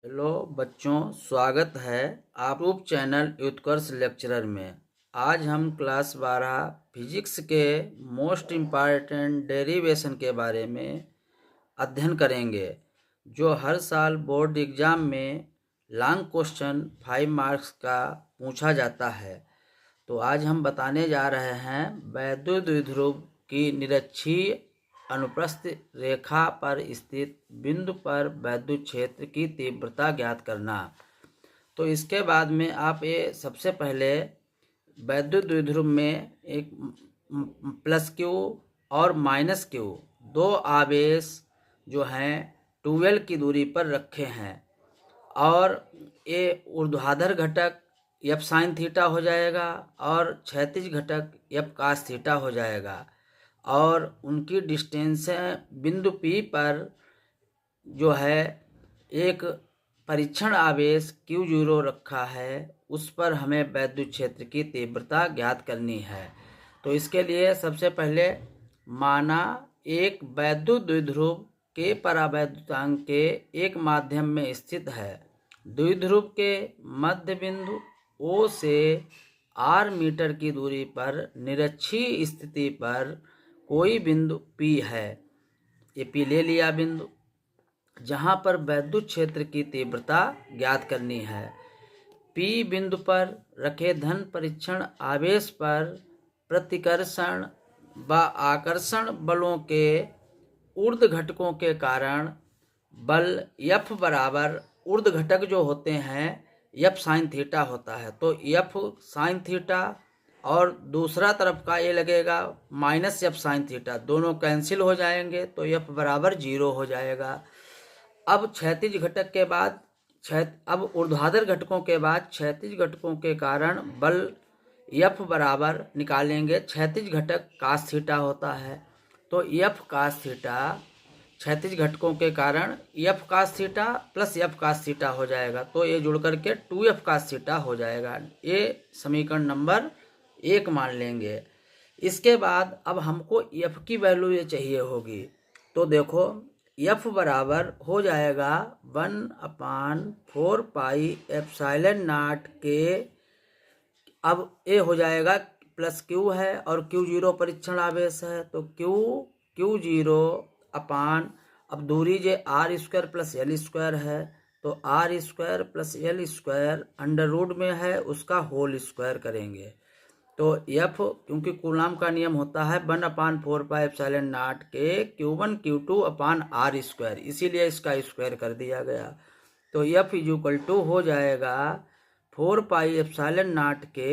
Hello बच्चों, स्वागत है आप यूट्यूब चैनल उत्कर्ष लेक्चरर में। आज हम क्लास 12 फिजिक्स के मोस्ट इम्पॉर्टेंट डेरिवेशन के बारे में अध्ययन करेंगे, जो हर साल बोर्ड एग्जाम में लॉन्ग क्वेश्चन 5 मार्क्स का पूछा जाता है। तो आज हम बताने जा रहे हैं वैद्युत द्विध्रुव की निरक्षीय अनुप्रस्थ रेखा पर स्थित बिंदु पर वैद्युत क्षेत्र की तीव्रता ज्ञात करना। तो इसके बाद में आप ये सबसे पहले वैद्युत द्विध्रुव में एक प्लस क्यू और माइनस क्यू दो आवेश जो हैं 12 की दूरी पर रखे हैं, और ये ऊर्ध्वाधर घटक एफ साइन थीटा हो जाएगा और क्षैतिज घटक एफ कास थीटा हो जाएगा, और उनकी डिस्टेंस बिंदु P पर जो है एक परीक्षण आवेश Q0 रखा है, उस पर हमें वैद्युत क्षेत्र की तीव्रता ज्ञात करनी है। तो इसके लिए सबसे पहले माना एक वैद्युत द्विध्रुव के परावैद्युतांक के एक माध्यम में स्थित है। द्विध्रुव के मध्य बिंदु O से R मीटर की दूरी पर निरक्षीय स्थिति पर कोई बिंदु P है। ये P ले लिया बिंदु, जहाँ पर वैद्युत क्षेत्र की तीव्रता ज्ञात करनी है। P बिंदु पर रखे धन परीक्षण आवेश पर प्रतिकर्षण व आकर्षण बलों के ऊर्ध्व घटकों के कारण बल F बराबर ऊर्ध्व घटक जो होते हैं F साइन थीटा होता है। तो F साइन थीटा और दूसरा तरफ का ये लगेगा माइनस F साइन थीटा, दोनों कैंसिल हो जाएंगे तो F बराबर 0 हो जाएगा। अब क्षैतिज घटक के बाद अब ऊर्ध्वाधर घटकों के बाद क्षैतिज घटकों के कारण बल F बराबर निकालेंगे। क्षैतिज घटक कास थीटा होता है, तो F कास थीटा क्षैतिज घटकों के कारण F cos theta plus F cos theta हो जाएगा, तो ये जुड़ करके 2F कास थीटा हो जाएगा। ये समीकरण नंबर 1 मान लेंगे। इसके बाद अब हमको F की वैल्यू ये चाहिए होगी, तो देखो F बराबर हो जाएगा 1/4 पाई एप्सिलॉन नॉट के। अब ये हो जाएगा प्लस Q है और Q0 परीक्षण आवेश है, तो Q0 अपान, अब दूरी जो R square plus L square है, तो R square plus L square under root में है, उसका होल स्क्वायर करेंगे। तो F, क्योंकि कूलाम का नियम होता है 1/4 पाई एप्सिलॉन नॉट के Q1 Q2 अपान R स्क्वायर, इसीलिए इसका स्क्वायर कर दिया गया। तो F इज इक्वल टू हो जाएगा 4 पाई एप्सिलॉन नॉट के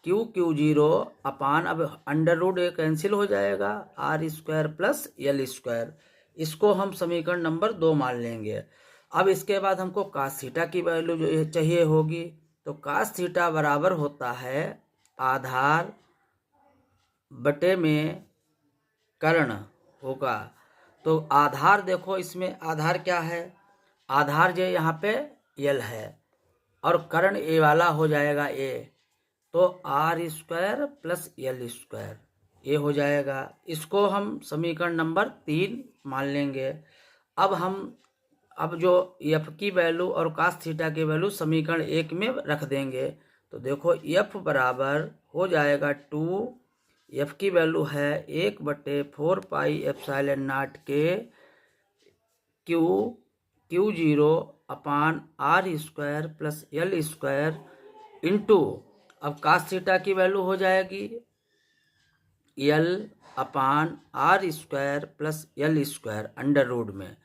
Q0 अपान, अब अंडर रूट कैंसिल हो जाएगा, R square plus L square. इसको हम समीकरण नंबर 2 मान लेंगे। अब इसके बाद हमको कास थीटा की वैल्यू जो चाहिए होगी, तो कास थीटा बराबर होता है आधार बटे में कर्ण होगा। तो आधार देखो, इसमें आधार क्या है, आधार जो यहाँ पे L है और कर्ण ए वाला हो जाएगा A, तो R square plus L square ये हो जाएगा। इसको हम समीकरण नंबर 3 मान लेंगे। अब जो F की वैल्यू और कास थीटा की वैल्यू समीकरण 1 में रख देंगे, तो देखो F बराबर हो जाएगा 2, F की वैल्यू है 1/4 पाई एप्सिलॉन नॉट के Q0 upon R square plus L square into, अब कास थीटा की वैल्यू हो जाएगी L upon R square plus L square under root में,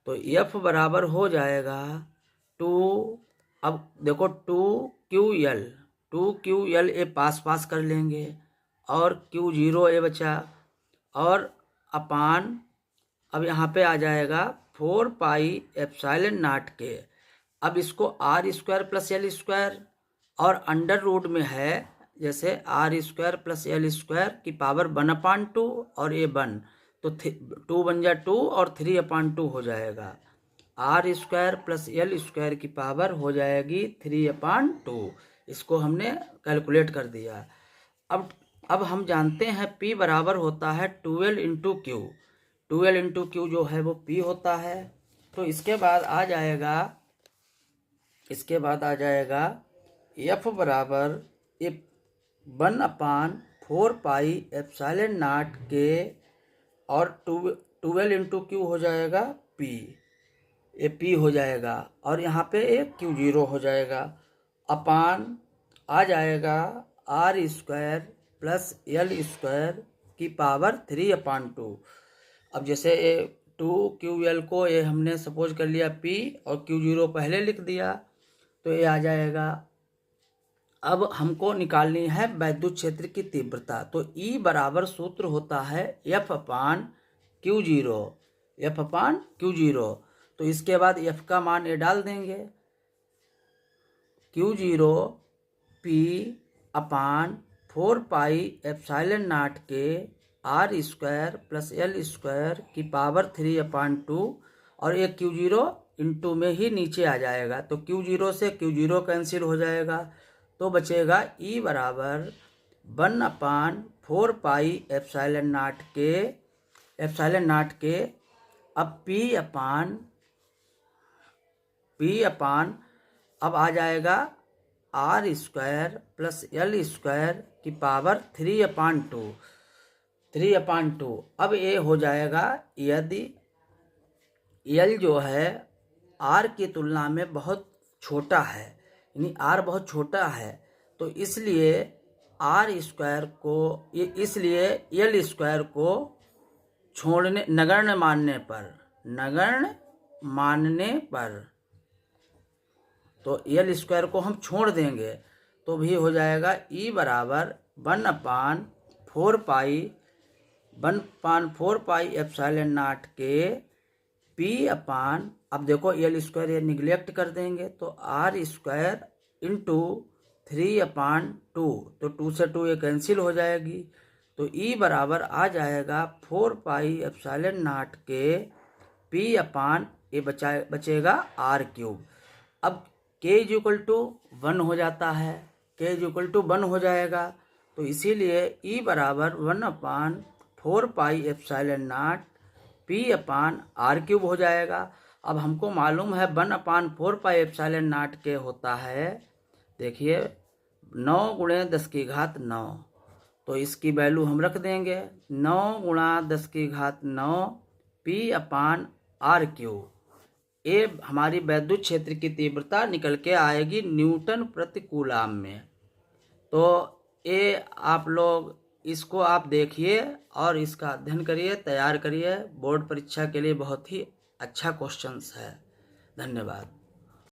तो F बराबर हो जाएगा 2, अब देखो 2QL ये पास पास कर लेंगे और Q0 ये बचा, और अपान, अब यहाँ पे आ जाएगा 4 पाई एप्सिलॉन नॉट के। अब इसको R square plus L square और अंडर रूट में है, जैसे R square plus L square की पावर 1/2 और ये 1, तो 2 बन जा 2 और 3/2 हो जाएगा। R square plus L square की पावर हो जाएगी 3/2। इसको हमने कैलकुलेट कर दिया। अब हम जानते हैं P बराबर होता है 12 इंटू Q। 12 इंटू Q जो है वो P होता है, तो इसके बाद आ जाएगा F बराबर 1/4 पाई के और 12 इंटू क्यू हो जाएगा P, ये P हो जाएगा और यहाँ पे एक Q0 हो जाएगा, अपान आ जाएगा R² प्लस L² की पावर 3/2। अब जैसे ये 2QL को ये हमने सपोज कर लिया P और Q0 पहले लिख दिया, तो ये आ जाएगा। अब हमको निकालनी है वैद्युत क्षेत्र की तीव्रता, तो E बराबर सूत्र होता है F/Q0, F/Q0। तो इसके बाद F का मान ये डाल देंगे, Q0 P/4 पाई के R² प्लस L² की पावर 3/2 और ये Q0 इंटू में ही नीचे आ जाएगा, तो Q0 से Q0 कैंसिल हो जाएगा, तो बचेगा E बराबर 1/4 पाई के अब P/, अब आ जाएगा R² प्लस L² की पावर 3/2। अब ये हो जाएगा, यदि L जो है R की तुलना में बहुत छोटा है, यानी R बहुत छोटा है, तो इसलिए R² को, इसलिए L² को छोड़ने, नगण्य मानने पर तो L² को हम छोड़ देंगे, तो भी हो जाएगा E बराबर 1/4 पाई के P/, अब देखो L² ये निगलेक्ट कर देंगे, तो R² इंटू 3/2, तो 2 से 2 ये कैंसिल हो जाएगी, तो E बराबर आ जाएगा 4 पाई के P/, ये बचेगा R³। अब K = 1 हो जाता है, K = 1 हो जाएगा, तो इसीलिए E बराबर 1/4 पाई P/R³ हो जाएगा। अब हमको मालूम है 1/4 पाई के होता है, देखिए 9 × 10⁹, तो इसकी वैल्यू हम रख देंगे 9 × 10⁹ P/R³। ये हमारी वैद्युत क्षेत्र की तीव्रता निकल के आएगी न्यूटन प्रति कूलाम में। तो ये आप लोग इसको आप देखिए और इसका अध्ययन करिए, तैयार करिए, बोर्ड परीक्षा के लिए बहुत ही अच्छा क्वेश्चंस है। धन्यवाद।